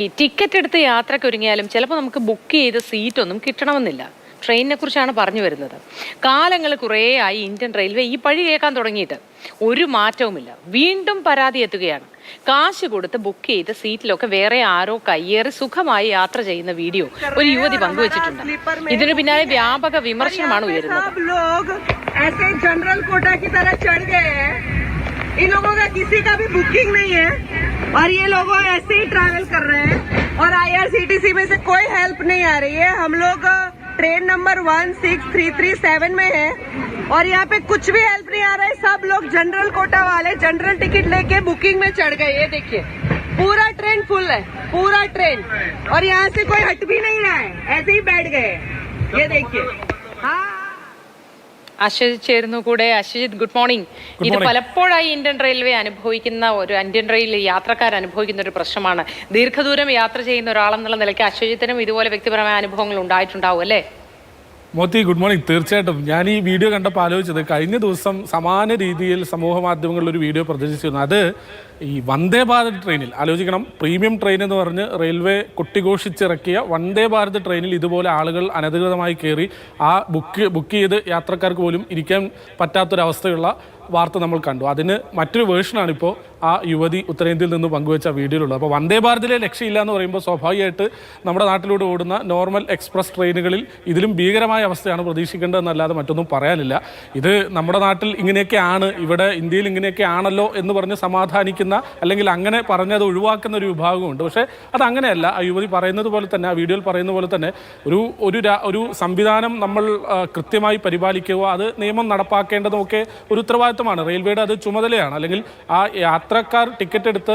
ഈ ടിക്കറ്റ് എടുത്ത് യാത്രയ്ക്ക് ഒരുങ്ങിയാലും ചിലപ്പോൾ നമുക്ക് ബുക്ക് ചെയ്ത സീറ്റൊന്നും കിട്ടണമെന്നില്ല. ട്രെയിനിനെ കുറിച്ചാണ് പറഞ്ഞു വരുന്നത്. കാലങ്ങൾ കുറേ ആയി ഇന്ത്യൻ റെയിൽവേ ഈ പഴി കേൾക്കാൻ തുടങ്ങിയിട്ട് ഒരു മാറ്റവുമില്ല. വീണ്ടും പരാതി എത്തുകയാണ്. കാശ് കൊടുത്ത് ബുക്ക് ചെയ്ത സീറ്റിലൊക്കെ വേറെ ആരോ കയ്യേറി സുഖമായി യാത്ര ചെയ്യുന്ന വീഡിയോ ഒരു യുവതി പങ്കുവച്ചിട്ടുണ്ട്. ഇതിനു പിന്നാലെ വ്യാപക വിമർശനമാണ് ഉയരുന്നത്. इन लोगों का किसी का भी बुकिंग नहीं है और ये लोग ऐसे ही ट्रैवल कर रहे हैं और IRCTC में से कोई हेल्प नहीं आ रही है। हम लोग ट्रेन नंबर 16337 में है और यहाँ पे कुछ भी हेल्प नहीं आ रहा है। सब लोग जनरल कोटा वाले जनरल टिकट लेके बुकिंग में चढ़ गए। ये देखिए पूरा ट्रेन फुल है, पूरा ट्रेन, और यहाँ से कोई हट भी नहीं रहा है, ऐसे ही बैठ गए। ये देखिए। हाँ, അശ്വജിത് ചേരുന്നു കൂടെ. Aswajith, good morning. ഇത് പലപ്പോഴായി ഇന്ത്യൻ റെയിൽവേ ഇന്ത്യൻ റെയിൽ യാത്രക്കാർ അനുഭവിക്കുന്ന ഒരു പ്രശ്നമാണ്. ദീർഘദൂരം യാത്ര ചെയ്യുന്ന ഒരാളെന്നുള്ള നിലയ്ക്ക് അശ്വജിത്തിനും ഇതുപോലെ വ്യക്തിപരമായ അനുഭവങ്ങൾ ഉണ്ടായിട്ടുണ്ടാവും അല്ലേ? Moti, good morning. തീർച്ചയായിട്ടും ഞാൻ ഈ വീഡിയോ കണ്ടപ്പോൾ ആലോചിച്ചത്, കഴിഞ്ഞ ദിവസം സമാന രീതിയിൽ സമൂഹ മാധ്യമങ്ങളിൽ ഒരു വീഡിയോ പ്രദർശിച്ചിരുന്നു. അത് ഈ വന്ദേ ഭാരത് ട്രെയിനിൽ, ആലോചിക്കണം, പ്രീമിയം ട്രെയിൻ എന്ന് പറഞ്ഞ് റെയിൽവേ കൊട്ടിഘോഷിച്ചിറക്കിയ വന്ദേ ഭാരത് ട്രെയിനിൽ ഇതുപോലെ ആളുകൾ അനധികൃതമായി കയറി ആ ബുക്ക് ചെയ്ത് യാത്രക്കാർക്ക് പോലും ഇരിക്കാൻ പറ്റാത്തൊരവസ്ഥയുള്ള വാർത്ത നമ്മൾ കണ്ടു. അതിന് മറ്റൊരു വേർഷനാണ് ഇപ്പോൾ ആ യുവതി ഉത്തരേന്ത്യയിൽ നിന്ന് പങ്കുവച്ച വീഡിയോയിലുള്ളത്. അപ്പോൾ വന്ദേ ഭാരതിലെ ലക്ഷ്യമില്ല എന്ന് പറയുമ്പോൾ സ്വാഭാവികമായിട്ട് നമ്മുടെ നാട്ടിലൂടെ ഓടുന്ന നോർമൽ എക്സ്പ്രസ് ട്രെയിനുകളിൽ ഇതിലും ഭീകരമായ അവസ്ഥയാണ് പ്രതീക്ഷിക്കേണ്ടതെന്നല്ലാതെ മറ്റൊന്നും പറയാനില്ല. ഇത് നമ്മുടെ നാട്ടിൽ ഇങ്ങനെയൊക്കെയാണ്, ഇവിടെ ഇന്ത്യയിൽ ഇങ്ങനെയൊക്കെ ആണല്ലോ എന്ന് പറഞ്ഞ് സമാധാനിക്കുന്ന, അല്ലെങ്കിൽ അങ്ങനെ പറഞ്ഞത് ഒഴിവാക്കുന്ന ഒരു വിഭാഗമുണ്ട്. പക്ഷേ അത് അങ്ങനെയല്ല. ആ യുവതി പറയുന്നത് പോലെ തന്നെ, ആ വീഡിയോയിൽ പറയുന്ന പോലെ തന്നെ ഒരു സംവിധാനം നമ്മൾ കൃത്യമായി പരിപാലിക്കുക, അത് നിയമം നടപ്പാക്കേണ്ടതൊക്കെ ഒരു ഉത്തരവാദിത്വമാണ്. റെയിൽവേയുടെ അത് ചുമതലയാണ്. അല്ലെങ്കിൽ ആ യാത്രക്കാർ ടിക്കറ്റ് എടുത്ത്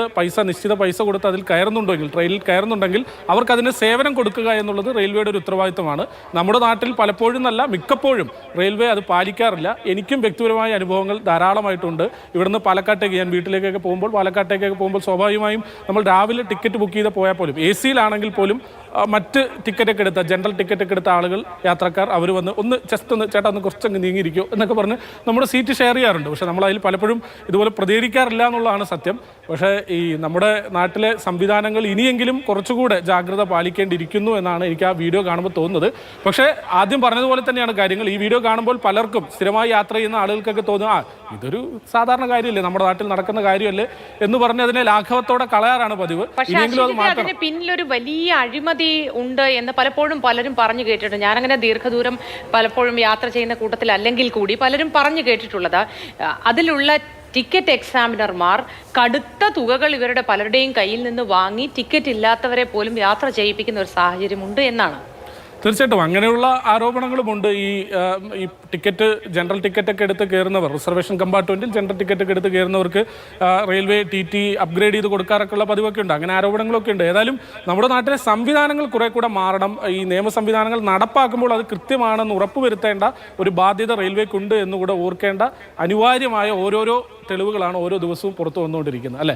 നിശ്ചിത പൈസ കൊടുത്ത് അതിൽ കയറുന്നുണ്ടെങ്കിൽ, ട്രെയിനിൽ കയറുന്നുണ്ടെങ്കിൽ അവർക്ക് അതിന് സേവനം കൊടുക്കുക എന്നുള്ളത് റെയിൽവേയുടെ ഒരു ഉത്തരവാദിത്തമാണ്. നമ്മുടെ നാട്ടിൽ പലപ്പോഴും എന്നല്ല മിക്കപ്പോഴും റെയിൽവേ അത് പാലിക്കാറില്ല. എനിക്കും വ്യക്തിപരമായ അനുഭവങ്ങൾ ധാരാളമായിട്ടുണ്ട്. ഇവിടുന്ന് പാലക്കാട്ടേക്ക്, ഞാൻ വീട്ടിലേക്കൊക്കെ പോകുമ്പോൾ, പാലക്കാട്ടേക്കൊക്കെ പോകുമ്പോൾ സ്വാഭാവികമായും നമ്മൾ രാവിലെ ടിക്കറ്റ് ബുക്ക് ചെയ്ത് പോയാൽ പോലും, AC-യിലാണെങ്കിൽ പോലും മറ്റ് ടിക്കറ്റൊക്കെ എടുത്ത, ജനറൽ ടിക്കറ്റൊക്കെ എടുത്ത ആളുകൾ, യാത്രക്കാർ, അവർ വന്ന് ചേട്ടാ ഒന്ന് കുറച്ചങ്ങ് നീങ്ങിയിരിക്കുമോ എന്നൊക്കെ പറഞ്ഞ് നമ്മുടെ സീറ്റ് ഷെയർ ചെയ്യാറുണ്ട്. പക്ഷേ നമ്മൾ അതിൽ പലപ്പോഴും ഇതുപോലെ പ്രതികരിക്കാറില്ല എന്നുള്ളതാണ് സത്യം. പക്ഷേ ഈ നമ്മുടെ നാട്ടിലെ സംവിധാനങ്ങൾ ഇനിയെങ്കിലും കുറച്ചുകൂടെ ജാഗ്രത പാലിക്കേണ്ടിയിരിക്കുന്നു എന്നാണ് എനിക്ക് ആ വീഡിയോ കാണുമ്പോൾ തോന്നുന്നത്. പക്ഷേ ആദ്യം പറഞ്ഞതുപോലെ തന്നെയാണ് കാര്യങ്ങൾ. ഈ വീഡിയോ കാണുമ്പോൾ പലർക്കും, സ്ഥിരമായി യാത്ര ചെയ്യുന്ന ആളുകൾക്കൊക്കെ തോന്നുക, ഇതൊരു സാധാരണ കാര്യമല്ലേ, നമ്മുടെ നാട്ടിൽ നടക്കുന്ന കാര്യമല്ലേ എന്ന് പറഞ്ഞ് അതിനെ ലാഘവത്തോടെ കളയാറാണ് പതിവ്. ഇനിയെങ്കിലും അത് മാറ്റണം. അതിന് പിന്നിലൊരു വലിയ അഴിമതി ഉണ്ട് എന്ന് പലപ്പോഴും പലരും പറഞ്ഞു കേട്ടിട്ടുണ്ട്. ഞാനങ്ങനെ ദീർഘദൂരം പലപ്പോഴും യാത്ര ചെയ്യുന്ന കൂട്ടത്തിൽ അല്ലെങ്കിൽ കൂടി പലരും പറഞ്ഞു കേട്ടിട്ടുള്ളത്, അതിലുള്ള ടിക്കറ്റ് എക്സാമിനർമാർ കടുത്ത തുകകൾ ഇവരുടെ പലരുടെയും കയ്യിൽ നിന്ന് വാങ്ങി ടിക്കറ്റ് ഇല്ലാത്തവരെ പോലും യാത്ര ചെയ്യിപ്പിക്കുന്ന ഒരു സാഹചര്യമുണ്ട് എന്നാണ്. തീർച്ചയായിട്ടും അങ്ങനെയുള്ള ആരോപണങ്ങളുമുണ്ട്. ഈ ടിക്കറ്റ്, ജനറൽ ടിക്കറ്റൊക്കെ എടുത്ത് കയറുന്നവർ, റിസർവേഷൻ കമ്പാർട്ട്മെൻറ്റിൽ ജനറൽ ടിക്കറ്റൊക്കെ എടുത്ത് കയറുന്നവർക്ക് റെയിൽവേ TT അപ്ഗ്രേഡ് ചെയ്ത് കൊടുക്കാറൊക്കെയുള്ള പതിവൊക്കെ ഉണ്ട്. അങ്ങനെ ആരോപണങ്ങളൊക്കെ ഉണ്ട്. ഏതായാലും നമ്മുടെ നാട്ടിലെ സംവിധാനങ്ങൾ കുറെ കൂടെ മാറണം. ഈ നിയമ സംവിധാനങ്ങൾ നടപ്പാക്കുമ്പോൾ അത് കൃത്യമാണെന്ന് ഉറപ്പുവരുത്തേണ്ട ഒരു ബാധ്യത റെയിൽവേക്കുണ്ട് എന്നുകൂടെ ഓർക്കേണ്ട അനിവാര്യമായ ഓരോരോ തെളിവുകളാണ് ഓരോ ദിവസവും പുറത്തു വന്നുകൊണ്ടിരിക്കുന്നത്, അല്ലേ?